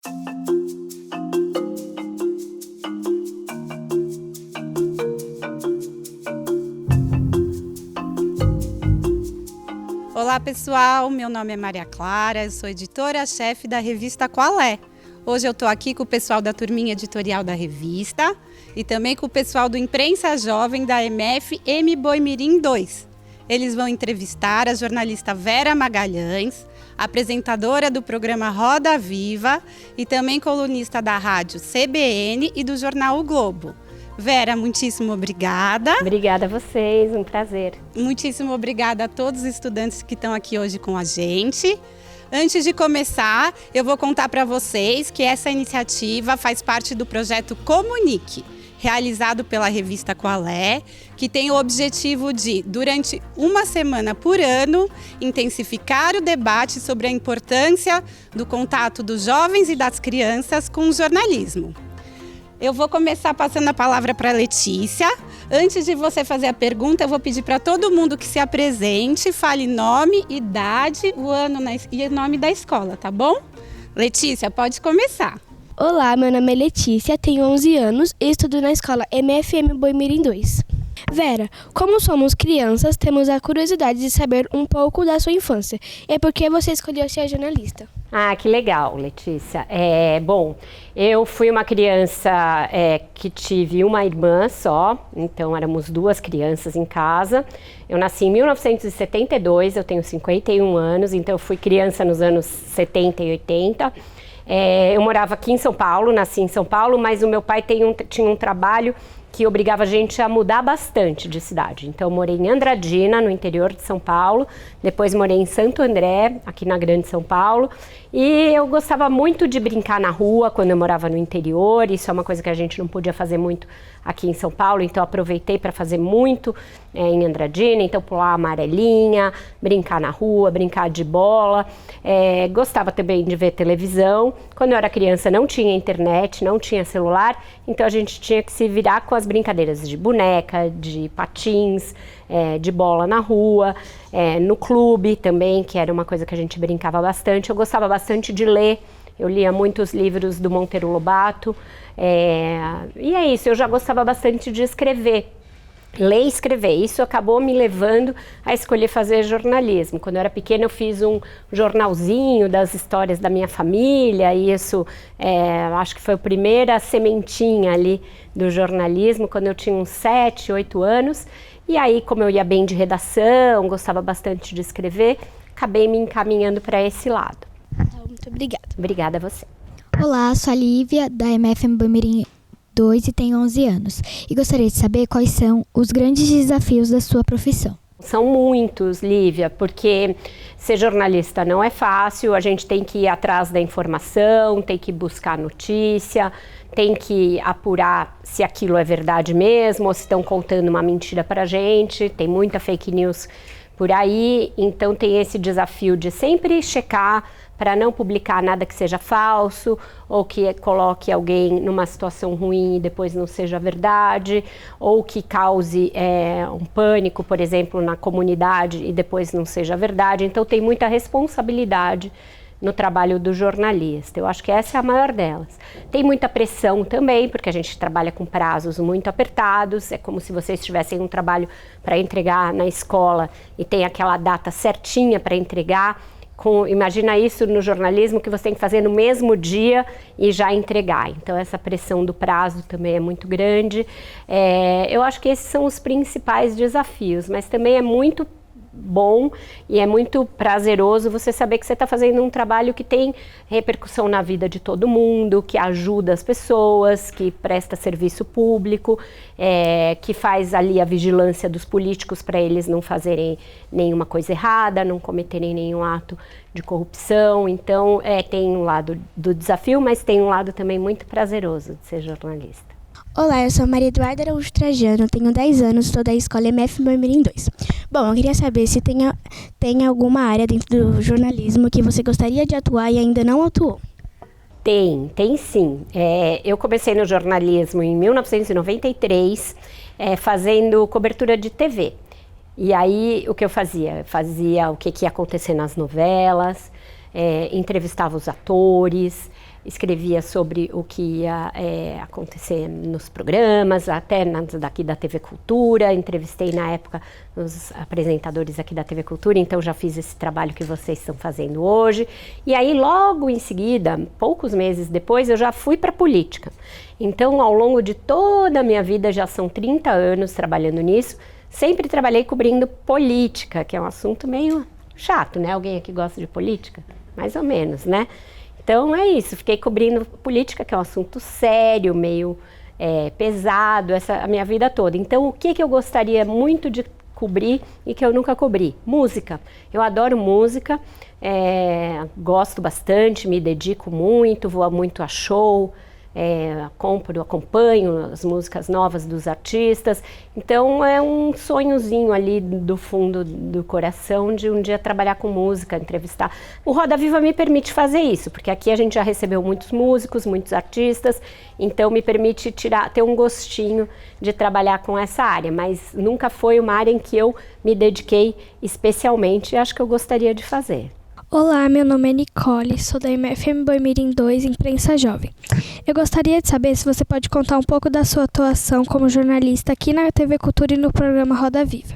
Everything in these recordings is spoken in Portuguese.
Olá pessoal, meu nome é Maria Clara, eu sou editora-chefe da revista Qual é? Hoje eu estou aqui com o pessoal da turminha editorial da revista e também com o pessoal do Imprensa Jovem da MF M Boimirim 2. Eles vão entrevistar a jornalista Vera Magalhães, apresentadora do programa Roda Viva e também colunista da rádio CBN e do jornal O Globo. Vera, muitíssimo obrigada. Obrigada a vocês, um prazer. Muitíssimo obrigada a todos os estudantes que estão aqui hoje com a gente. Antes de começar, eu vou contar para vocês que essa iniciativa faz parte do projeto Comunique, realizado pela revista Qual é, que tem o objetivo de, durante uma semana por ano, intensificar o debate sobre a importância do contato dos jovens e das crianças com o jornalismo. Eu vou começar passando a palavra para a Letícia. Antes de você fazer a pergunta, eu vou pedir para todo mundo que se apresente, fale nome, idade, o ano e o nome da escola, tá bom? Letícia, pode começar. Olá, meu nome é Letícia, tenho 11 anos e estudo na escola MFM Boimirim 2. Vera, como somos crianças, temos a curiosidade de saber um pouco da sua infância. E por que você escolheu ser jornalista? Ah, que legal, Letícia. Bom, eu fui uma criança que tive uma irmã só, então éramos duas crianças em casa. Eu nasci em 1972, eu tenho 51 anos, então eu fui criança nos anos 70 e 80. Eu morava aqui em São Paulo, nasci em São Paulo, mas o meu pai tinha um trabalho que obrigava a gente a mudar bastante de cidade. Então eu morei em Andradina, no interior de São Paulo, depois morei em Santo André, aqui na Grande São Paulo, e eu gostava muito de brincar na rua quando eu morava no interior. Isso é uma coisa que a gente não podia fazer muito aqui em São Paulo, então eu aproveitei para fazer muito em Andradina, então pular amarelinha, brincar na rua, brincar de bola. Gostava também de ver televisão. Quando eu era criança não tinha internet, não tinha celular, então a gente tinha que se virar com as brincadeiras de boneca, de patins, de bola na rua, no clube também, que era uma coisa que a gente brincava bastante. Eu gostava bastante de ler, eu lia muitos livros do Monteiro Lobato, e é isso, eu já gostava bastante de escrever. Ler e escrever, isso acabou me levando a escolher fazer jornalismo. Quando eu era pequena eu fiz um jornalzinho das histórias da minha família, e isso acho que foi a primeira sementinha ali do jornalismo, quando eu tinha uns 7, 8 anos. E aí, como eu ia bem de redação, gostava bastante de escrever, acabei me encaminhando para esse lado. Muito obrigada. Obrigada a você. Olá, sou a Lívia, da MFM Boimirim 2 e tenho 11 anos. E gostaria de saber quais são os grandes desafios da sua profissão. São muitos, Lívia, porque ser jornalista não é fácil, a gente tem que ir atrás da informação, tem que buscar notícia, tem que apurar se aquilo é verdade mesmo, ou se estão contando uma mentira pra gente, tem muita fake news por aí, então tem esse desafio de sempre checar para não publicar nada que seja falso ou que coloque alguém numa situação ruim e depois não seja verdade, ou que cause um pânico, por exemplo, na comunidade e depois não seja verdade. Então tem muita responsabilidade no trabalho do jornalista. Eu acho que essa é a maior delas. Tem muita pressão também, porque a gente trabalha com prazos muito apertados, é como se vocês tivessem um trabalho para entregar na escola e tem aquela data certinha para entregar. Imagina isso no jornalismo, que você tem que fazer no mesmo dia e já entregar. Então essa pressão do prazo também é muito grande. Eu acho que esses são os principais desafios, mas também é muito bom e é muito prazeroso você saber que você está fazendo um trabalho que tem repercussão na vida de todo mundo, que ajuda as pessoas, que presta serviço público, que faz ali a vigilância dos políticos para eles não fazerem nenhuma coisa errada, não cometerem nenhum ato de corrupção. Então tem um lado do desafio, mas tem um lado também muito prazeroso de ser jornalista. Olá, eu sou a Maria Eduarda Araújo Trajano, tenho 10 anos, sou da escola MF Boimirim 2. Bom, eu queria saber se tem alguma área dentro do jornalismo que você gostaria de atuar e ainda não atuou. Tem sim. Eu comecei no jornalismo em 1993, fazendo cobertura de TV. E aí, o que eu fazia? Eu fazia o que ia acontecer nas novelas, entrevistava os atores, escrevia sobre o que ia acontecer nos programas, até daqui da TV Cultura, entrevistei na época os apresentadores aqui da TV Cultura, então já fiz esse trabalho que vocês estão fazendo hoje. E aí logo em seguida, poucos meses depois, eu já fui para a política. Então ao longo de toda a minha vida, já são 30 anos trabalhando nisso, sempre trabalhei cobrindo política, que é um assunto meio chato, né? Alguém aqui gosta de política? Mais ou menos, né? Então é isso, fiquei cobrindo política, que é um assunto sério, meio pesado, a minha vida toda. Então o que eu gostaria muito de cobrir e que eu nunca cobri? Música. Eu adoro música, gosto bastante, me dedico muito, vou muito a show, acompanho as músicas novas dos artistas. Então é um sonhozinho ali do fundo do coração de um dia trabalhar com música, entrevistar. O Roda Viva me permite fazer isso, porque aqui a gente já recebeu muitos músicos, muitos artistas, então me permite ter um gostinho de trabalhar com essa área, mas nunca foi uma área em que eu me dediquei especialmente e acho que eu gostaria de fazer. Olá, meu nome é Nicole, sou da MFM Boimirim 2, Imprensa Jovem. Eu gostaria de saber se você pode contar um pouco da sua atuação como jornalista aqui na TV Cultura e no programa Roda Viva.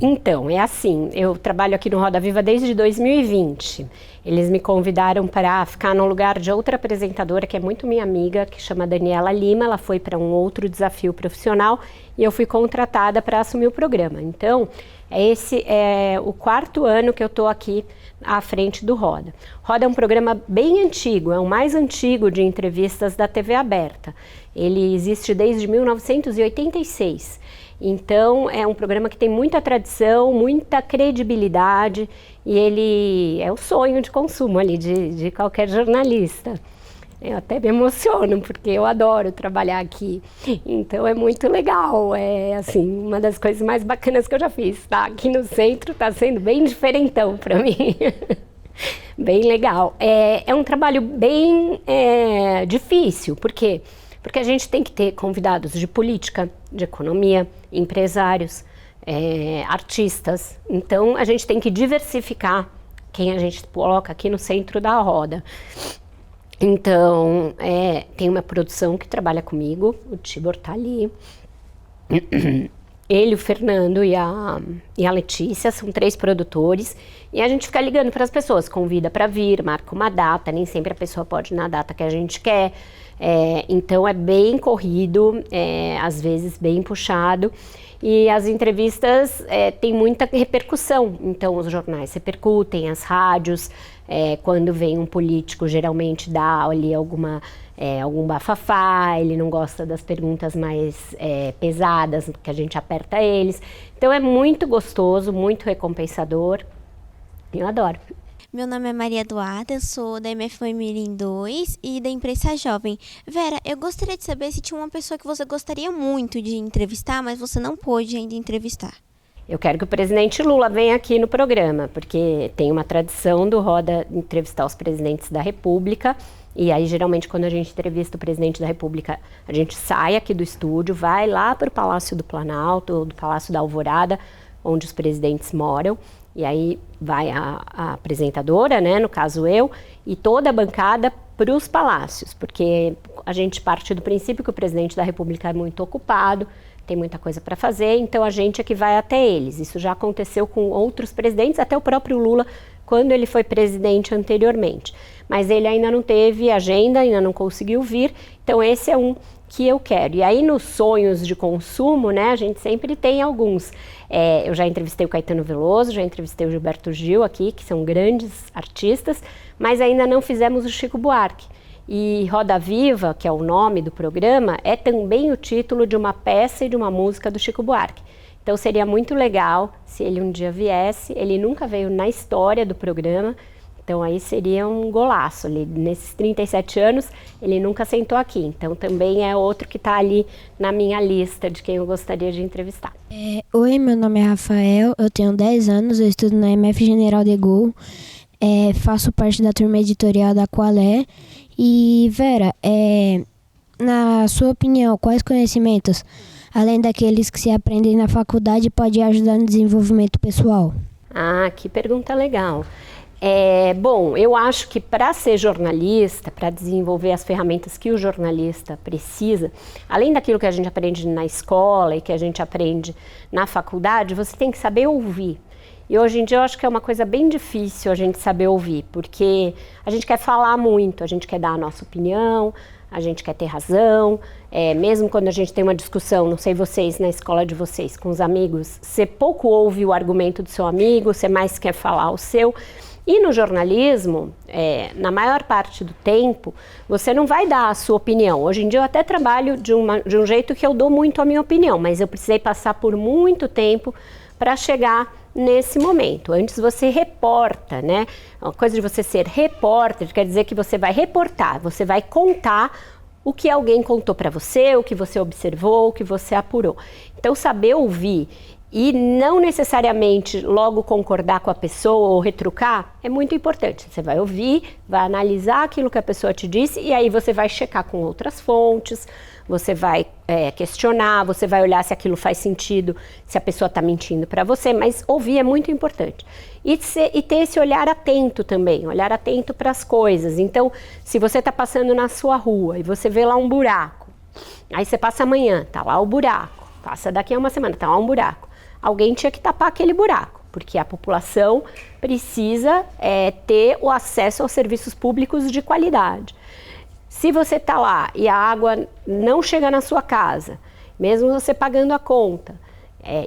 Então, é assim, eu trabalho aqui no Roda Viva desde 2020. Eles me convidaram para ficar no lugar de outra apresentadora, que é muito minha amiga, que chama Daniela Lima. Ela foi para um outro desafio profissional e eu fui contratada para assumir o programa. Então, esse é o 4º ano que eu estou aqui à frente do Roda. Roda é um programa bem antigo, é o mais antigo de entrevistas da TV aberta. Ele existe desde 1986. Então, é um programa que tem muita tradição, muita credibilidade e ele é o sonho de consumo ali de qualquer jornalista. Eu até me emociono, porque eu adoro trabalhar aqui. Então, é muito legal. É, assim, uma das coisas mais bacanas que eu já fiz. Tá? Aqui no centro está sendo bem diferentão para mim. Bem legal. É um trabalho bem difícil. Por quê? Porque a gente tem que ter convidados de política, de economia, empresários, artistas. Então, a gente tem que diversificar quem a gente coloca aqui no centro da roda. Então, tem uma produção que trabalha comigo, o Tibor tá ali. Ele, o Fernando e a Letícia são 3 produtores. E a gente fica ligando para as pessoas, convida para vir, marca uma data, nem sempre a pessoa pode ir na data que a gente quer. Então é bem corrido, às vezes bem puxado. E as entrevistas têm muita repercussão, então os jornais repercutem, as rádios, quando vem um político geralmente dá ali algum bafafá, ele não gosta das perguntas mais pesadas, que a gente aperta eles. Então é muito gostoso, muito recompensador, eu adoro. Meu nome é Maria Eduarda, eu sou da MF Boimirim 2 e da Imprensa Jovem. Vera, eu gostaria de saber se tinha uma pessoa que você gostaria muito de entrevistar, mas você não pôde ainda entrevistar. Eu quero que o presidente Lula venha aqui no programa, porque tem uma tradição do Roda entrevistar os presidentes da República. E aí, geralmente, quando a gente entrevista o presidente da República, a gente sai aqui do estúdio, vai lá para o Palácio do Planalto, ou do Palácio da Alvorada, onde os presidentes moram. E aí vai a apresentadora, né, no caso eu, e toda a bancada para os palácios, porque a gente parte do princípio que o presidente da República é muito ocupado, tem muita coisa para fazer, então a gente é que vai até eles. Isso já aconteceu com outros presidentes, até o próprio Lula, quando ele foi presidente anteriormente. Mas ele ainda não teve agenda, ainda não conseguiu vir, então esse é um que eu quero. E aí nos sonhos de consumo, né, a gente sempre tem alguns. Eu já entrevistei o Caetano Veloso, já entrevistei o Gilberto Gil aqui, que são grandes artistas, mas ainda não fizemos o Chico Buarque. E Roda Viva, que é o nome do programa, é também o título de uma peça e de uma música do Chico Buarque. Então seria muito legal se ele um dia viesse, ele nunca veio na história do programa, então aí seria um golaço. Nesses 37 anos, ele nunca sentou aqui. Então também é outro que está ali na minha lista de quem eu gostaria de entrevistar. Oi, meu nome é Rafael, eu tenho 10 anos, eu estudo na MF General de Gaulle, faço parte da turma editorial da Qualé. E Vera, na sua opinião, quais conhecimentos, além daqueles que se aprendem na faculdade, pode ajudar no desenvolvimento pessoal? Ah, que pergunta legal. Bom, eu acho que para ser jornalista, para desenvolver as ferramentas que o jornalista precisa, além daquilo que a gente aprende na escola e que a gente aprende na faculdade, você tem que saber ouvir. E hoje em dia eu acho que é uma coisa bem difícil a gente saber ouvir, porque a gente quer falar muito, a gente quer dar a nossa opinião, a gente quer ter razão, mesmo quando a gente tem uma discussão, não sei vocês, na escola de vocês, com os amigos, você pouco ouve o argumento do seu amigo, você mais quer falar o seu. E no jornalismo, na maior parte do tempo, você não vai dar a sua opinião. Hoje em dia eu até trabalho de um jeito que eu dou muito a minha opinião, mas eu precisei passar por muito tempo para chegar nesse momento. Antes você reporta, né? A coisa de você ser repórter quer dizer que você vai reportar, você vai contar o que alguém contou para você, o que você observou, o que você apurou. Então, saber ouvir e não necessariamente logo concordar com a pessoa ou retrucar é muito importante. Você vai ouvir, vai analisar aquilo que a pessoa te disse e aí você vai checar com outras fontes, você vai questionar, você vai olhar se aquilo faz sentido, se a pessoa está mentindo para você, mas ouvir é muito importante. E ter esse olhar atento também, olhar atento para as coisas. Então, se você está passando na sua rua e você vê lá um buraco, aí você passa amanhã, está lá o buraco, passa daqui a uma semana, está lá um buraco. Alguém tinha que tapar aquele buraco, porque a população precisa ter o acesso aos serviços públicos de qualidade. Se você está lá e a água não chega na sua casa, mesmo você pagando a conta,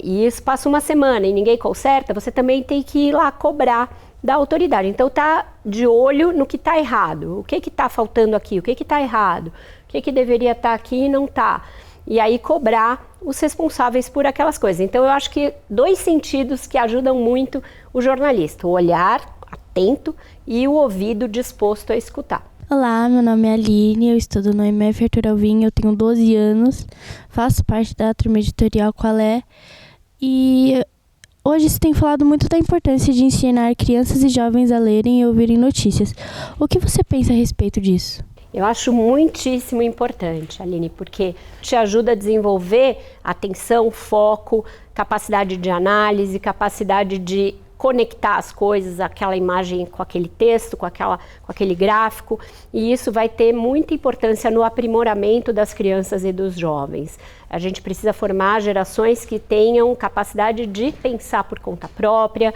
e isso passa uma semana e ninguém conserta, você também tem que ir lá cobrar da autoridade. Então tá de olho no que está errado, o que está faltando aqui, o que está errado, o que deveria estar aqui e não está. E aí cobrar os responsáveis por aquelas coisas. Então eu acho que 2 sentidos que ajudam muito o jornalista, o olhar atento e o ouvido disposto a escutar. Olá, meu nome é Aline, eu estudo no MF Arthur Alvim, eu tenho 12 anos, faço parte da turma editorial Qualé e hoje se tem falado muito da importância de ensinar crianças e jovens a lerem e ouvirem notícias. O que você pensa a respeito disso? Eu acho muitíssimo importante, Aline, porque te ajuda a desenvolver atenção, foco, capacidade de análise, capacidade de conectar as coisas, aquela imagem com aquele texto, com aquele gráfico, e isso vai ter muita importância no aprimoramento das crianças e dos jovens. A gente precisa formar gerações que tenham capacidade de pensar por conta própria,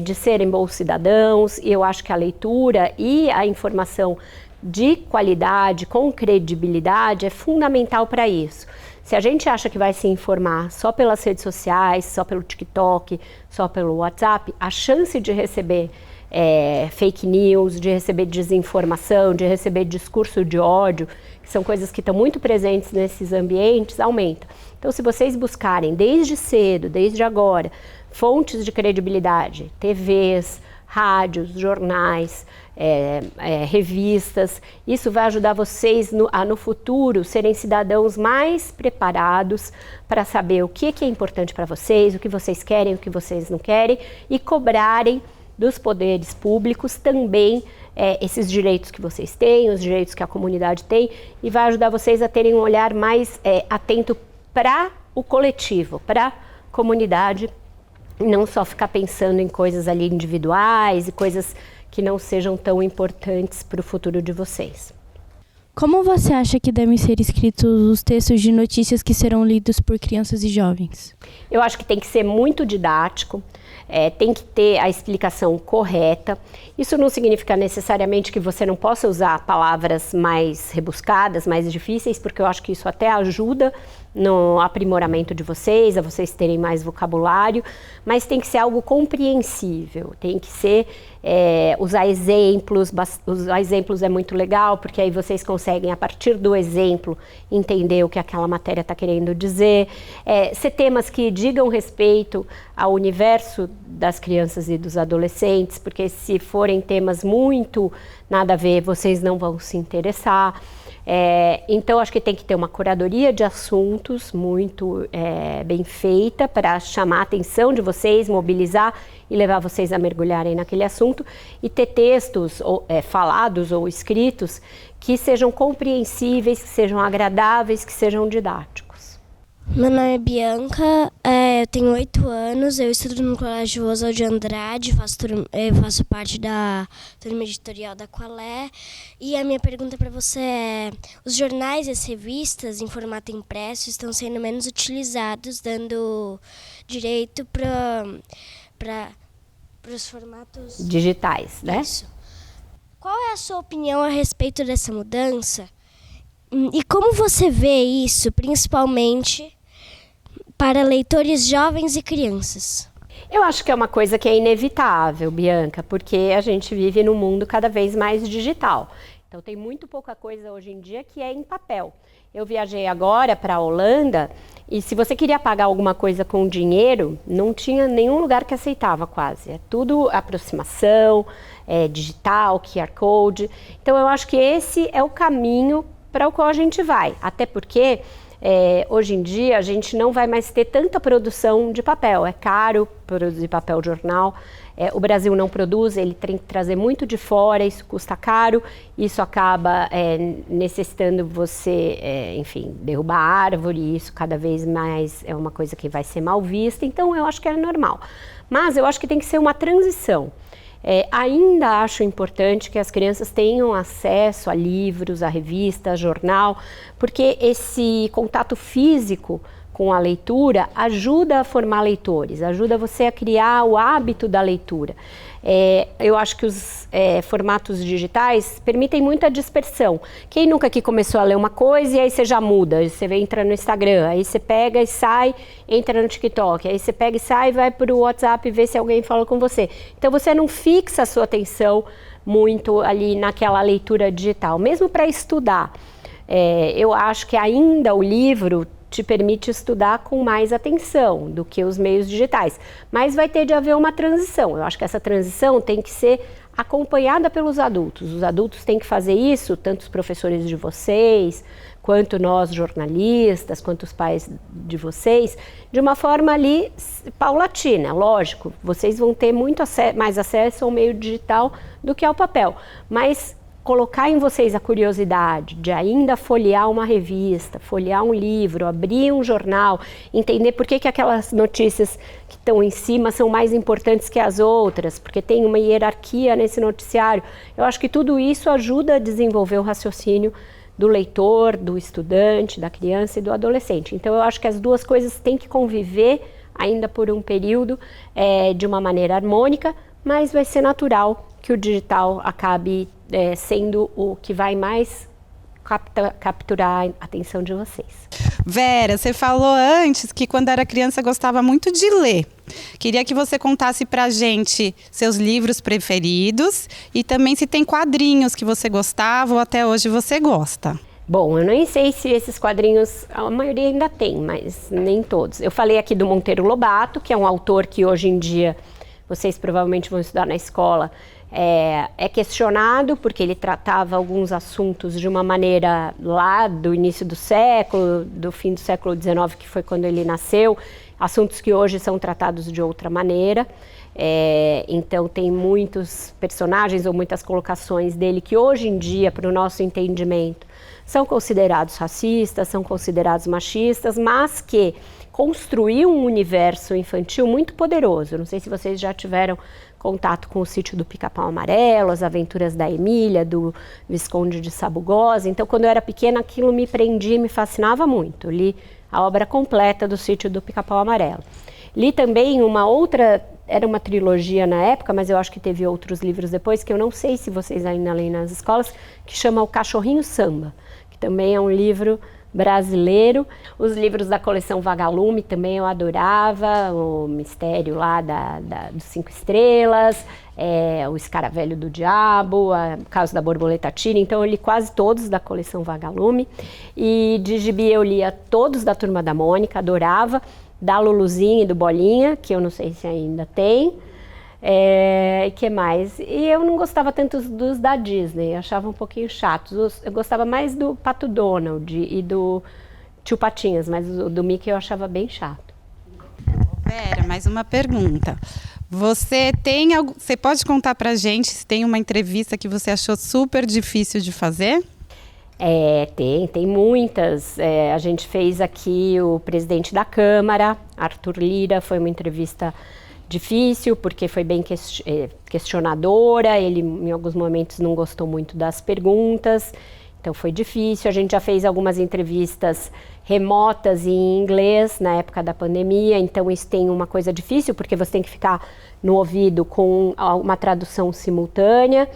de serem bons cidadãos, e eu acho que a leitura e a informação de qualidade, com credibilidade, é fundamental para isso. Se a gente acha que vai se informar só pelas redes sociais, só pelo TikTok, só pelo WhatsApp, a chance de receber fake news, de receber desinformação, de receber discurso de ódio, que são coisas que estão muito presentes nesses ambientes, aumenta. Então, se vocês buscarem desde cedo, desde agora, fontes de credibilidade, TVs, rádios, jornais, revistas, isso vai ajudar vocês no futuro serem cidadãos mais preparados para saber o que é importante para vocês, o que vocês querem, o que vocês não querem e cobrarem dos poderes públicos também esses direitos que vocês têm, os direitos que a comunidade tem, e vai ajudar vocês a terem um olhar mais atento para o coletivo, para a comunidade, e não só ficar pensando em coisas ali individuais e coisas que não sejam tão importantes para o futuro de vocês. Como você acha que devem ser escritos os textos de notícias que serão lidos por crianças e jovens? Eu acho que tem que ser muito didático, tem que ter a explicação correta. Isso não significa necessariamente que você não possa usar palavras mais rebuscadas, mais difíceis, porque eu acho que isso até ajuda no aprimoramento de vocês, a vocês terem mais vocabulário, mas tem que ser algo compreensível, tem que ser, usar exemplos é muito legal, porque aí vocês conseguem, a partir do exemplo, entender o que aquela matéria está querendo dizer, ser temas que digam respeito ao universo das crianças e dos adolescentes, porque se forem temas muito nada a ver, vocês não vão se interessar. Então, acho que tem que ter uma curadoria de assuntos muito bem feita para chamar a atenção de vocês, mobilizar e levar vocês a mergulharem naquele assunto e ter textos falados ou escritos que sejam compreensíveis, que sejam agradáveis, que sejam didáticos. Meu nome é Bianca, Eu tenho 8 anos, eu estudo no Colégio Oswald de Andrade, faço parte da turma editorial da Qualé. E a minha pergunta para você é: os jornais e as revistas em formato impresso estão sendo menos utilizados, dando direito para os formatos digitais, né? Isso. Qual é a sua opinião a respeito dessa mudança? E como você vê isso, principalmente para leitores jovens e crianças? Eu acho que é uma coisa que é inevitável, Bianca, porque a gente vive num mundo cada vez mais digital. Então tem muito pouca coisa hoje em dia que é em papel. Eu viajei agora para a Holanda e se você queria pagar alguma coisa com dinheiro, não tinha nenhum lugar que aceitava quase. É tudo aproximação, digital, QR Code. Então eu acho que esse é o caminho para o qual a gente vai. Até porque hoje em dia a gente não vai mais ter tanta produção de papel. É caro produzir papel jornal. O Brasil não produz, ele tem que trazer muito de fora, isso custa caro, isso acaba necessitando você, enfim, derrubar árvore, e isso cada vez mais é uma coisa que vai ser mal vista, então eu acho que é normal. Mas eu acho que tem que ser uma transição. Ainda acho importante que as crianças tenham acesso a livros, a revista, a jornal, porque esse contato físico com a leitura ajuda a formar leitores, ajuda você a criar o hábito da leitura. Eu acho que os formatos digitais permitem muita dispersão. Quem nunca aqui começou a ler uma coisa e aí você já muda, você entra no Instagram, aí você pega e sai, entra no TikTok, aí você pega e sai e vai para o WhatsApp e vê se alguém fala com você. Então você não fixa a sua atenção muito ali naquela leitura digital, mesmo para estudar. Eu acho que ainda o livro te permite estudar com mais atenção do que os meios digitais. Mas vai ter de haver uma transição. Eu acho que essa transição tem que ser acompanhada pelos adultos. Os adultos têm que fazer isso, tanto os professores de vocês, quanto nós jornalistas, quanto os pais de vocês, de uma forma ali paulatina. Lógico, vocês vão ter muito mais acesso ao meio digital do que ao papel, mas colocar em vocês a curiosidade de ainda folhear uma revista, folhear um livro, abrir um jornal, entender por que aquelas notícias que estão em cima são mais importantes que as outras, porque tem uma hierarquia nesse noticiário. Eu acho que tudo isso ajuda a desenvolver o raciocínio do leitor, do estudante, da criança e do adolescente. Então eu acho que as duas coisas têm que conviver ainda por um período de uma maneira harmônica, mas vai ser natural que o digital acabe sendo o que vai mais capturar a atenção de vocês. Vera, você falou antes que quando era criança gostava muito de ler. Queria que você contasse pra gente seus livros preferidos e também se tem quadrinhos que você gostava ou até hoje você gosta. Bom, eu nem sei se esses quadrinhos, a maioria ainda tem, mas nem todos. Eu falei aqui do Monteiro Lobato, que é um autor que hoje em dia vocês provavelmente vão estudar na escola. É questionado porque ele tratava alguns assuntos de uma maneira lá do início do século, do fim do século XIX, que foi quando ele nasceu, assuntos que hoje são tratados de outra maneira. Então tem muitos personagens ou muitas colocações dele que hoje em dia, para o nosso entendimento, são considerados racistas, são considerados machistas, mas que construiu um universo infantil muito poderoso. Não sei se vocês já tiveram contato com o Sítio do Pica-Pau Amarelo, as aventuras da Emília, do Visconde de Sabugosa. Então, quando eu era pequena, aquilo me prendia e me fascinava muito. Eu li a obra completa do Sítio do Pica-Pau Amarelo. Li também uma outra, era uma trilogia na época, mas eu acho que teve outros livros depois, que eu não sei se vocês ainda leem nas escolas, que chama O Cachorrinho Samba, que também é um livro brasileiro. Os livros da coleção Vagalume também eu adorava, o Mistério lá dos 5 Estrelas, o Escaravelho do Diabo, o Caso da Borboleta Tira. Então eu li quase todos da coleção Vagalume. E de gibi eu lia todos da Turma da Mônica, adorava, da Luluzinha e do Bolinha, que eu não sei se ainda tem. E que mais? E eu não gostava tanto dos da Disney, achava um pouquinho chatos. Eu gostava mais do Pato Donald e do Tio Patinhas, mas o do Mickey eu achava bem chato. Vera, mais uma pergunta. Você pode contar pra gente se tem uma entrevista que você achou super difícil de fazer? Tem muitas. A gente fez aqui o presidente da Câmara, Arthur Lira, foi uma entrevista difícil, porque foi bem questionadora, ele em alguns momentos não gostou muito das perguntas, então foi difícil. A gente já fez algumas entrevistas remotas em inglês na época da pandemia, então isso tem uma coisa difícil, porque você tem que ficar no ouvido com uma tradução simultânea,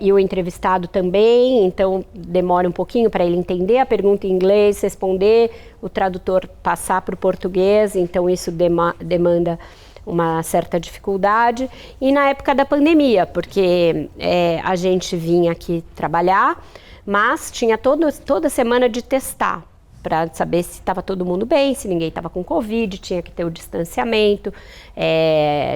e o entrevistado também, então demora um pouquinho para ele entender a pergunta em inglês, responder, o tradutor passar para o português, então isso demanda uma certa dificuldade. E na época da pandemia, porque a gente vinha aqui trabalhar, mas tinha toda semana de testar, para saber se estava todo mundo bem, se ninguém estava com Covid, tinha que ter o distanciamento,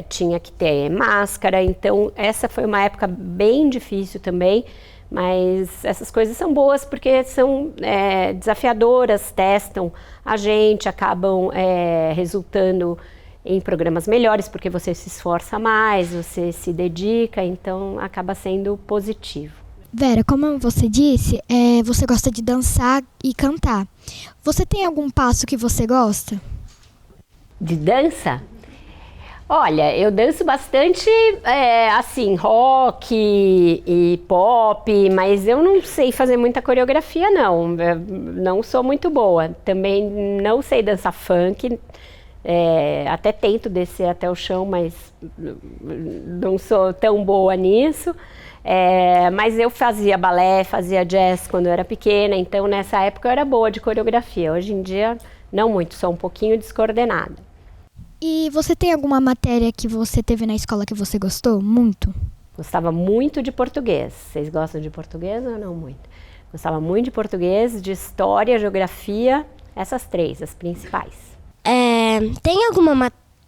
tinha que ter máscara. Então essa foi uma época bem difícil também, mas essas coisas são boas porque são desafiadoras, testam a gente, acabam resultando em programas melhores, porque você se esforça mais, você se dedica, então acaba sendo positivo. Vera, como você disse, você gosta de dançar e cantar. Você tem algum passo que você gosta? De dança? Olha, eu danço bastante, assim, rock e pop, mas eu não sei fazer muita coreografia, não. Eu não sou muito boa. Também não sei dançar funk. Até tento descer até o chão, mas não sou tão boa nisso. Mas eu fazia balé, fazia jazz quando eu era pequena, então nessa época eu era boa de coreografia. Hoje em dia, não muito, sou um pouquinho descoordenada. E você tem alguma matéria que você teve na escola que você gostou muito? Gostava muito de português. Vocês gostam de português ou não muito? Gostava muito de português, de história, geografia, essas três, as principais.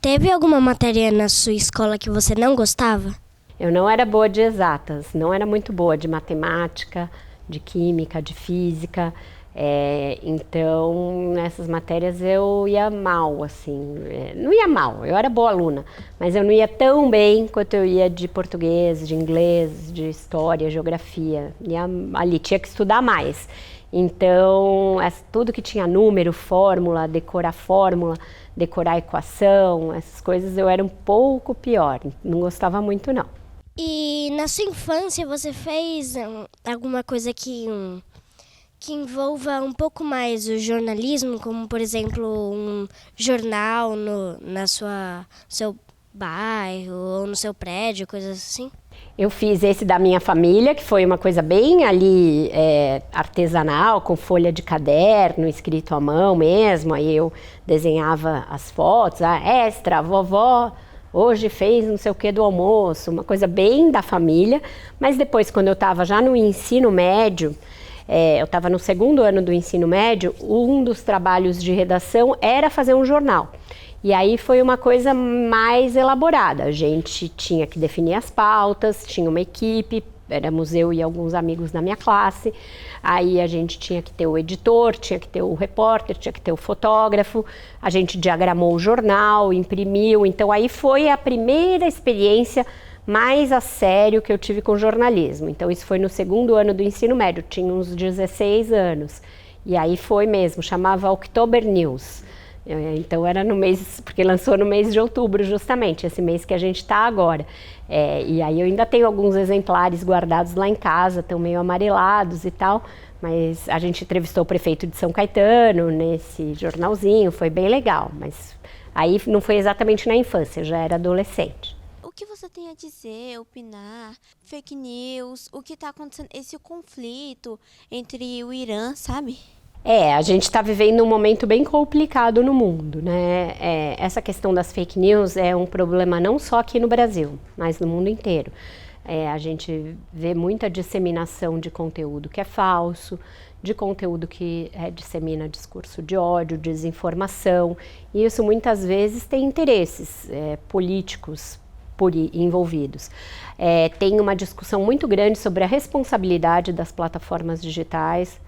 Teve alguma matéria na sua escola que você não gostava? Eu não era boa de exatas, não era muito boa de matemática, de química, de física. Então, nessas matérias eu ia mal, assim. Não ia mal, eu era boa aluna, mas eu não ia tão bem quanto eu ia de português, de inglês, de história, geografia. Ali tinha que estudar mais. Então, tudo que tinha número, fórmula, decorar equação, essas coisas eu era um pouco pior, não gostava muito não. E na sua infância você fez alguma coisa que envolva um pouco mais o jornalismo, como por exemplo um jornal seu bairro ou no seu prédio, coisas assim? Eu fiz esse da minha família, que foi uma coisa bem ali artesanal, com folha de caderno, escrito à mão mesmo. Aí eu desenhava as fotos, extra, vovó hoje fez não sei o que do almoço, uma coisa bem da família. Mas depois, quando eu estava já no ensino médio, eu estava no segundo ano do ensino médio, um dos trabalhos de redação era fazer um jornal. E aí foi uma coisa mais elaborada, a gente tinha que definir as pautas, tinha uma equipe, éramos eu e alguns amigos da minha classe, aí a gente tinha que ter o editor, tinha que ter o repórter, tinha que ter o fotógrafo, a gente diagramou o jornal, imprimiu, então aí foi a primeira experiência mais a sério que eu tive com jornalismo. Então isso foi no segundo ano do ensino médio, tinha uns 16 anos, e aí foi mesmo, chamava October News. Então era no mês, porque lançou no mês de outubro justamente, esse mês que a gente está agora. E aí eu ainda tenho alguns exemplares guardados lá em casa, estão meio amarelados e tal, mas a gente entrevistou o prefeito de São Caetano nesse jornalzinho, foi bem legal, mas aí não foi exatamente na infância, já era adolescente. O que você tem a dizer, opinar, fake news, o que está acontecendo, esse conflito entre o Irã, sabe? A gente está vivendo um momento bem complicado no mundo, né? Essa questão das fake news é um problema não só aqui no Brasil, mas no mundo inteiro. A gente vê muita disseminação de conteúdo que é falso, de conteúdo que dissemina discurso de ódio, desinformação, e isso muitas vezes tem interesses políticos envolvidos. Tem uma discussão muito grande sobre a responsabilidade das plataformas digitais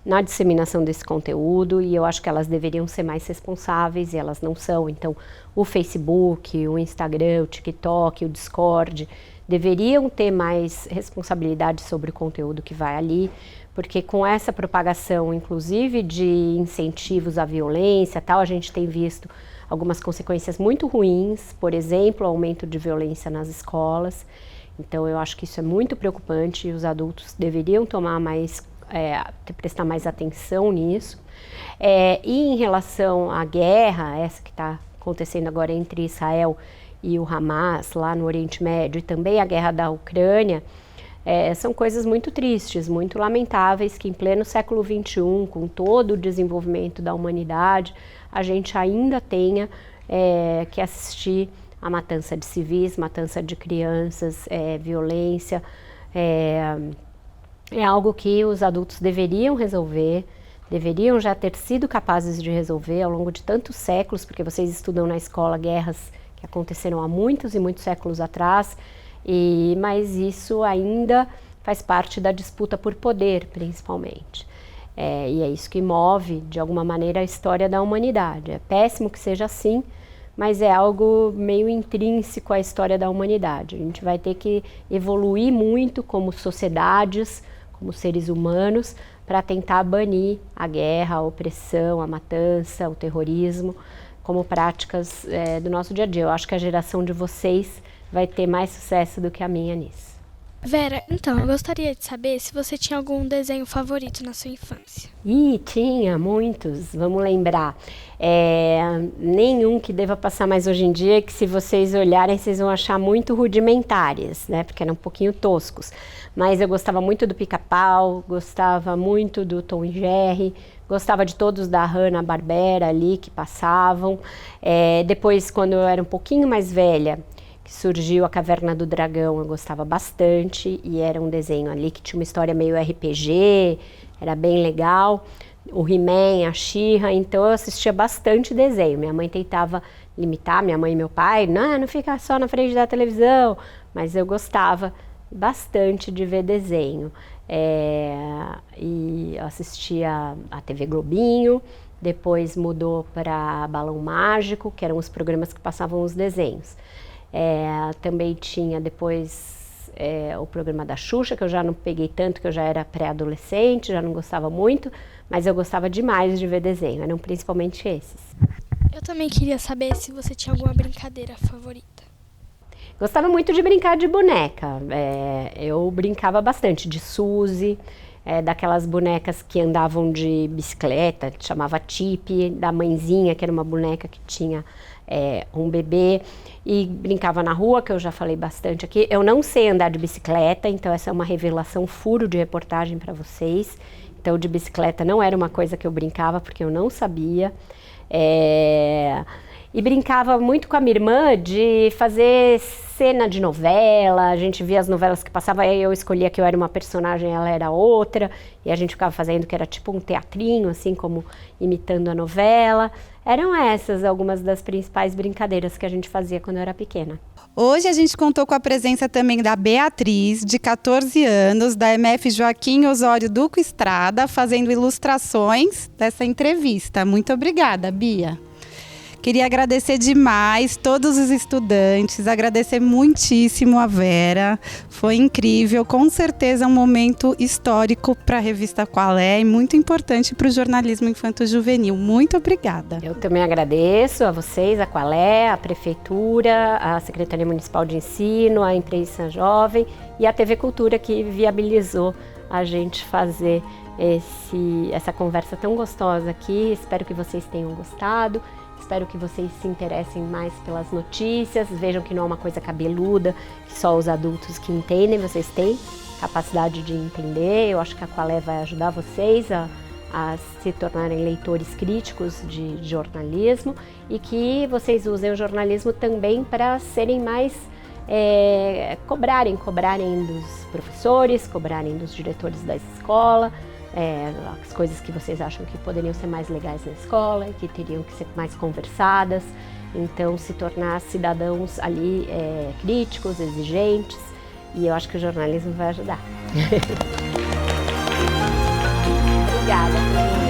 na disseminação desse conteúdo, e eu acho que elas deveriam ser mais responsáveis, e elas não são. Então, o Facebook, o Instagram, o TikTok, o Discord, deveriam ter mais responsabilidade sobre o conteúdo que vai ali, porque com essa propagação, inclusive de incentivos à violência, tal, a gente tem visto algumas consequências muito ruins, por exemplo, o aumento de violência nas escolas. Então eu acho que isso é muito preocupante e os adultos deveriam tomar prestar mais atenção nisso. E em relação à guerra, essa que está acontecendo agora entre Israel e o Hamas, lá no Oriente Médio, e também a guerra da Ucrânia, são coisas muito tristes, muito lamentáveis, que em pleno século XXI, com todo o desenvolvimento da humanidade, a gente ainda tenha que assistir a matança de civis, matança de crianças, violência. É algo que os adultos deveriam resolver, deveriam já ter sido capazes de resolver ao longo de tantos séculos, porque vocês estudam na escola guerras que aconteceram há muitos e muitos séculos atrás, mas isso ainda faz parte da disputa por poder, principalmente. E é isso que move, de alguma maneira, a história da humanidade. É péssimo que seja assim, mas é algo meio intrínseco à história da humanidade. A gente vai ter que evoluir muito como sociedades, como seres humanos, para tentar banir a guerra, a opressão, a matança, o terrorismo, como práticas do nosso dia a dia. Eu acho que a geração de vocês vai ter mais sucesso do que a minha nisso. Vera, então, eu gostaria de saber se você tinha algum desenho favorito na sua infância. Tinha muitos, vamos lembrar. Nenhum que deva passar mais hoje em dia, que se vocês olharem, vocês vão achar muito rudimentares, né? Porque eram um pouquinho toscos. Mas eu gostava muito do Pica-Pau, gostava muito do Tom e Jerry, gostava de todos da Hanna-Barbera ali que passavam. Depois, quando eu era um pouquinho mais velha, que surgiu a Caverna do Dragão, eu gostava bastante, e era um desenho ali que tinha uma história meio RPG, era bem legal. O He-Man, a She-Ra, então eu assistia bastante desenho. Minha mãe tentava limitar, minha mãe e meu pai, não fica só na frente da televisão, mas eu gostava bastante de ver desenho. E eu assistia a TV Globinho, depois mudou para Balão Mágico, que eram os programas que passavam os desenhos. Também tinha depois o programa da Xuxa, que eu já não peguei tanto, que eu já era pré-adolescente, já não gostava muito, mas eu gostava demais de ver desenho, eram principalmente esses. Eu também queria saber se você tinha alguma brincadeira favorita. Gostava muito de brincar de boneca, eu brincava bastante de Suzy, daquelas bonecas que andavam de bicicleta, chamava Tipe, da mãezinha, que era uma boneca que tinha um bebê, e brincava na rua, que eu já falei bastante aqui. Eu não sei andar de bicicleta, então essa é uma revelação, furo de reportagem para vocês. Então de bicicleta não era uma coisa que eu brincava, porque eu não sabia. E brincava muito com a minha irmã de fazer cena de novela, a gente via as novelas que passavam, aí eu escolhia que eu era uma personagem, ela era outra, e a gente ficava fazendo que era tipo um teatrinho, assim como imitando a novela. Eram essas algumas das principais brincadeiras que a gente fazia quando eu era pequena. Hoje a gente contou com a presença também da Beatriz, de 14 anos, da MF Joaquim Osório Duco Estrada, fazendo ilustrações dessa entrevista. Muito obrigada, Bia. Queria agradecer demais todos os estudantes, agradecer muitíssimo a Vera, foi incrível, com certeza um momento histórico para a revista Qual É e muito importante para o jornalismo infanto-juvenil. Muito obrigada. Eu também agradeço a vocês, a Qual É, a Prefeitura, a Secretaria Municipal de Ensino, a Imprensa Jovem e a TV Cultura, que viabilizou a gente fazer essa conversa tão gostosa aqui. Espero que vocês tenham gostado. Espero que vocês se interessem mais pelas notícias, vejam que não é uma coisa cabeluda, que só os adultos que entendem, vocês têm capacidade de entender. Eu acho que a Qual É vai ajudar vocês a se tornarem leitores críticos de jornalismo e que vocês usem o jornalismo também para serem mais, cobrarem dos professores, cobrarem dos diretores da escola, as coisas que vocês acham que poderiam ser mais legais na escola, que teriam que ser mais conversadas. Então, se tornar cidadãos ali críticos, exigentes, e eu acho que o jornalismo vai ajudar. Obrigada.